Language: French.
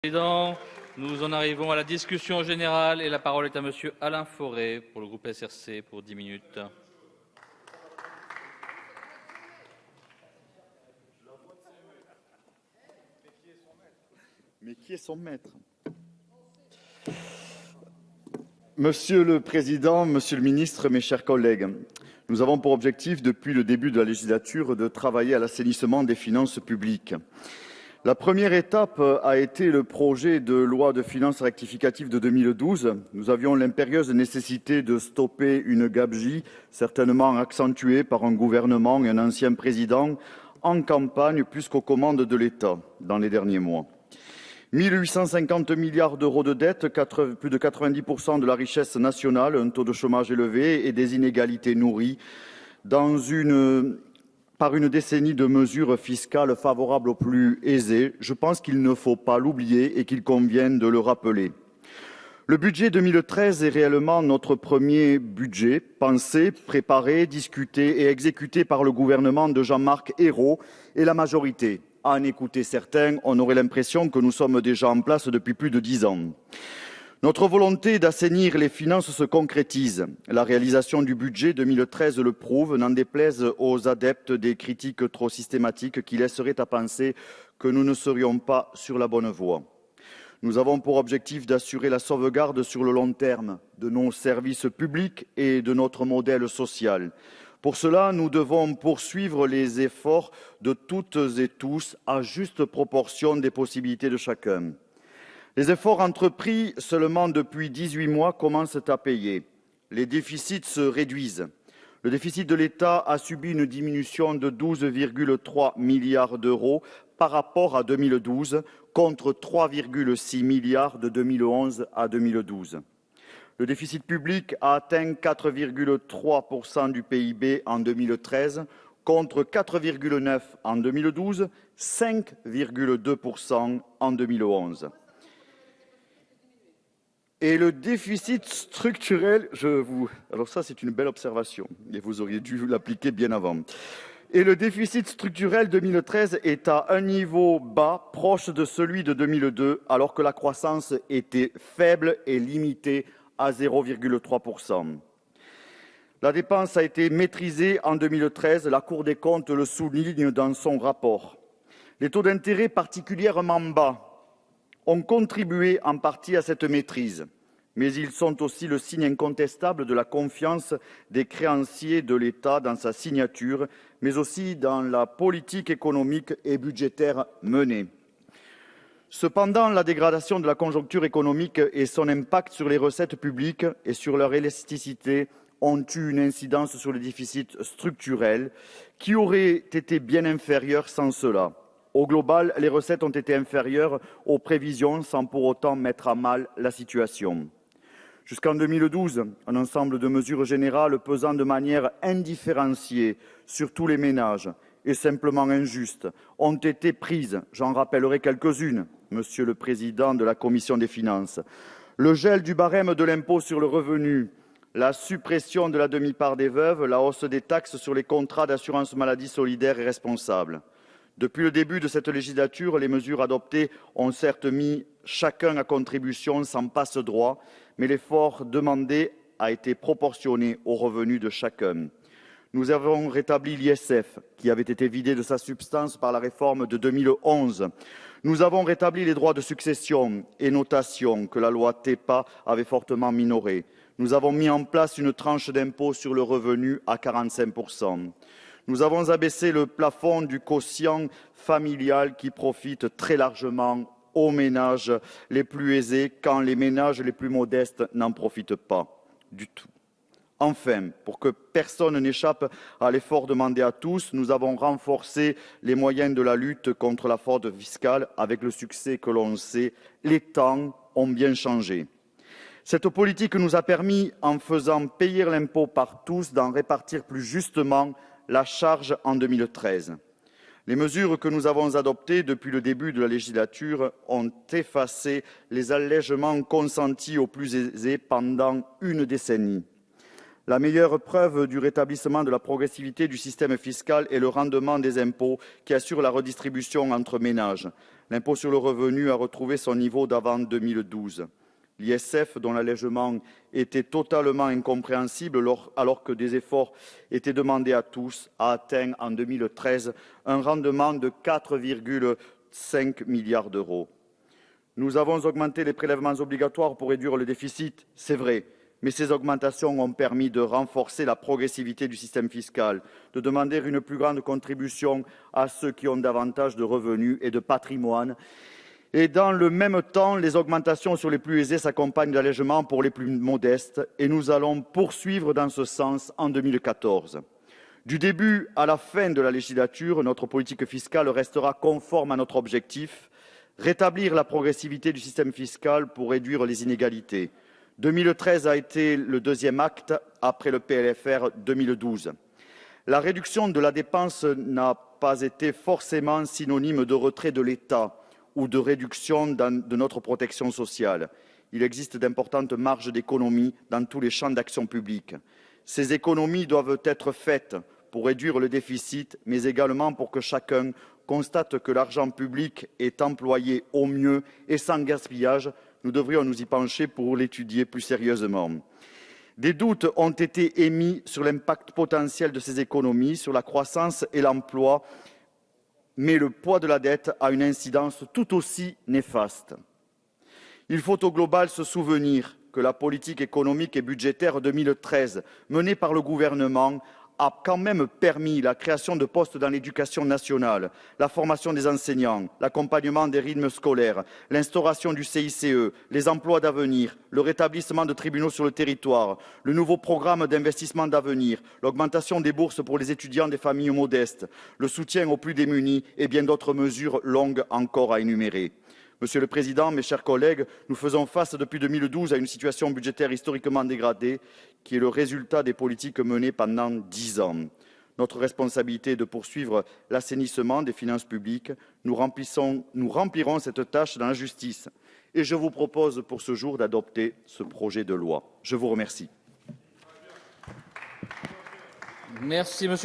Président, nous en arrivons à la discussion générale et la parole est à Monsieur Alain Fauré pour le groupe SRC pour 10 minutes. Mais qui est son maître? Monsieur le Président, Monsieur le Ministre, mes chers collègues, nous avons pour objectif, depuis le début de la législature, de travailler à l'assainissement des finances publiques. La première étape a été le projet de loi de finances rectificative de 2012. Nous avions l'impérieuse nécessité de stopper une gabegie, certainement accentuée par un gouvernement et un ancien président en campagne plus qu'aux commandes de l'État dans les derniers mois. 1 850 milliards d'euros de dette, plus de 90% de la richesse nationale, un taux de chômage élevé et des inégalités nourries par une décennie de mesures fiscales favorables aux plus aisés. Je pense qu'il ne faut pas l'oublier et qu'il convient de le rappeler. Le budget 2013 est réellement notre premier budget, pensé, préparé, discuté et exécuté par le gouvernement de Jean-Marc Ayrault et la majorité. À en écouter certains, on aurait l'impression que nous sommes déjà en place depuis plus de 10 ans. Notre volonté d'assainir les finances se concrétise. La réalisation du budget 2013 le prouve, n'en déplaise aux adeptes des critiques trop systématiques qui laisseraient à penser que nous ne serions pas sur la bonne voie. Nous avons pour objectif d'assurer la sauvegarde sur le long terme de nos services publics et de notre modèle social. Pour cela, nous devons poursuivre les efforts de toutes et tous à juste proportion des possibilités de chacun. Les efforts entrepris seulement depuis 18 mois commencent à payer. Les déficits se réduisent. Le déficit de l'État a subi une diminution de 12,3 milliards d'euros par rapport à 2012, contre 3,6 milliards de 2011 à 2012. Le déficit public a atteint 4,3% du PIB en 2013, contre 4,9% en 2012, 5,2% en 2011. Et le déficit structurel, alors ça c'est une belle observation, et vous auriez dû l'appliquer bien avant. Et le déficit structurel 2013 est à un niveau bas, proche de celui de 2002, alors que la croissance était faible et limitée à 0,3%. La dépense a été maîtrisée en 2013, la Cour des comptes le souligne dans son rapport. Les taux d'intérêt particulièrement bas ont contribué en partie à cette maîtrise, mais ils sont aussi le signe incontestable de la confiance des créanciers de l'État dans sa signature, mais aussi dans la politique économique et budgétaire menée. Cependant, la dégradation de la conjoncture économique et son impact sur les recettes publiques et sur leur élasticité ont eu une incidence sur le déficit structurel qui aurait été bien inférieur sans cela. Au global, les recettes ont été inférieures aux prévisions sans pour autant mettre à mal la situation. Jusqu'en 2012, un ensemble de mesures générales pesant de manière indifférenciée sur tous les ménages et simplement injustes ont été prises. J'en rappellerai quelques-unes, Monsieur le Président de la Commission des finances. Le gel du barème de l'impôt sur le revenu, la suppression de la demi-part des veuves, la hausse des taxes sur les contrats d'assurance maladie solidaire et responsable. Depuis le début de cette législature, les mesures adoptées ont certes mis chacun à contribution sans passe-droit, mais l'effort demandé a été proportionné aux revenus de chacun. Nous avons rétabli l'ISF, qui avait été vidé de sa substance par la réforme de 2011. Nous avons rétabli les droits de succession et notation que la loi TEPA avait fortement minorés. Nous avons mis en place une tranche d'impôt sur le revenu à 45%. Nous avons abaissé le plafond du quotient familial qui profite très largement aux ménages les plus aisés quand les ménages les plus modestes n'en profitent pas du tout. Enfin, pour que personne n'échappe à l'effort demandé à tous, nous avons renforcé les moyens de la lutte contre la fraude fiscale avec le succès que l'on sait. Les temps ont bien changé. Cette politique nous a permis, en faisant payer l'impôt par tous, d'en répartir plus justement la charge en 2013. Les mesures que nous avons adoptées depuis le début de la législature ont effacé les allègements consentis aux plus aisés pendant une décennie. La meilleure preuve du rétablissement de la progressivité du système fiscal est le rendement des impôts qui assure la redistribution entre ménages. L'impôt sur le revenu a retrouvé son niveau d'avant 2012. L'ISF, dont l'allègement était totalement incompréhensible alors que des efforts étaient demandés à tous, a atteint en 2013 un rendement de 4,5 milliards d'euros. Nous avons augmenté les prélèvements obligatoires pour réduire le déficit, c'est vrai, mais ces augmentations ont permis de renforcer la progressivité du système fiscal, de demander une plus grande contribution à ceux qui ont davantage de revenus et de patrimoine. Et dans le même temps, les augmentations sur les plus aisés s'accompagnent d'allègements pour les plus modestes et nous allons poursuivre dans ce sens en 2014. Du début à la fin de la législature, notre politique fiscale restera conforme à notre objectif, rétablir la progressivité du système fiscal pour réduire les inégalités. 2013 a été le deuxième acte après le PLFR 2012. La réduction de la dépense n'a pas été forcément synonyme de retrait de l'État ou de réduction de notre protection sociale. Il existe d'importantes marges d'économie dans tous les champs d'action publique. Ces économies doivent être faites pour réduire le déficit, mais également pour que chacun constate que l'argent public est employé au mieux et sans gaspillage. Nous devrions nous y pencher pour l'étudier plus sérieusement. Des doutes ont été émis sur l'impact potentiel de ces économies, sur la croissance et l'emploi, mais le poids de la dette a une incidence tout aussi néfaste. Il faut au global se souvenir que la politique économique et budgétaire 2013 menée par le gouvernement a quand même permis la création de postes dans l'éducation nationale, la formation des enseignants, l'accompagnement des rythmes scolaires, l'instauration du CICE, les emplois d'avenir, le rétablissement de tribunaux sur le territoire, le nouveau programme d'investissement d'avenir, l'augmentation des bourses pour les étudiants des familles modestes, le soutien aux plus démunis et bien d'autres mesures longues encore à énumérer. Monsieur le Président, mes chers collègues, nous faisons face depuis 2012 à une situation budgétaire historiquement dégradée qui est le résultat des politiques menées pendant 10 ans. Notre responsabilité est de poursuivre l'assainissement des finances publiques. Nous remplirons cette tâche dans la justice. Et je vous propose pour ce jour d'adopter ce projet de loi. Je vous remercie. Merci, monsieur.